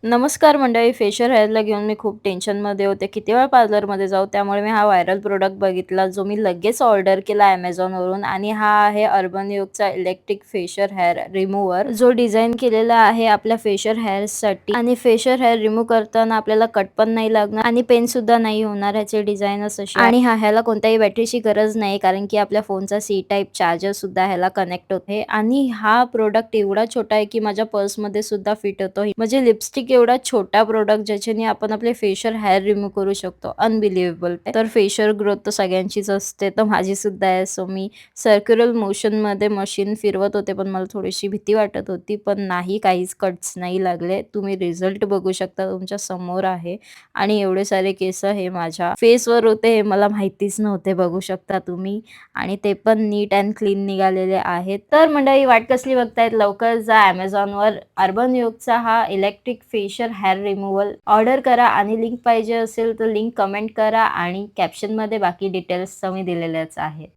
नमस्कार मंडळी, फेशियल हेअरला घेऊन मी खूप टेन्शनमध्ये होते. किती वेळा पार्लरमध्ये जाऊ. त्यामुळे मी हा व्हायरल प्रोडक्ट बघितला, जो मी लगेच ऑर्डर केला Amazonवरून आणि हा आहे अर्बन योगचा इलेक्ट्रिक फेशियल हेअर रिमूव्हर, जो डिझाइन केलेला आहे आपल्या फेशियल हेअर्ससाठी. आणि फेशियल हेअर रिमूव्ह करताना आपल्याला कट पण नाही लागणार आणि पेन सुद्धा नाही होणार. ह्याचे डिझाईनच अशी आहे. आणि ह्याला कोणत्याही बॅटरीची गरज नाही, कारण की आपल्या फोनचा सी टाईप चार्जर सुद्धा ह्याला कनेक्ट होते. आणि हा प्रोडक्ट एवढा छोटा आहे की माझ्या पर्समध्ये सुद्धा फिट होतो. म्हणजे लिपस्टिक एवढा छोटा प्रोडक्ट ज्याच्याने आपण आपले फेशियल हेअर रिमूव्ह करू शकतो. अनबिलिव्हेबल. तर फेशियल ग्रोथ तर सगळ्यांचीच असते, तर माझी सुद्धा आहे. सो मी सर्क्युलर मोशनमध्ये मशीन फिरवत होते, पण मला थोडीशी भीती वाटत होती, पण नाही, काहीच कट्स नाही लागले. तुम्ही रिझल्ट बघू शकता, तुमच्या समोर आहे. आणि एवढे सारे केस हे माझ्या फेसवर होते, हे मला माहितीच नव्हते, बघू शकता तुम्ही. आणि ते पण नीट अँड क्लीन निघालेले आहेत. तर मंडळी, वाट कसली बघतायत, लवकर जा Amazonवर अर्बन योगचा हा electric facial hair removal order करा. आणि लिंक पाहिजे असेल तर लिंक कमेंट करा आणि कॅप्शनमध्ये बाकी डिटेल्स मी दिलेल्याच आहेत.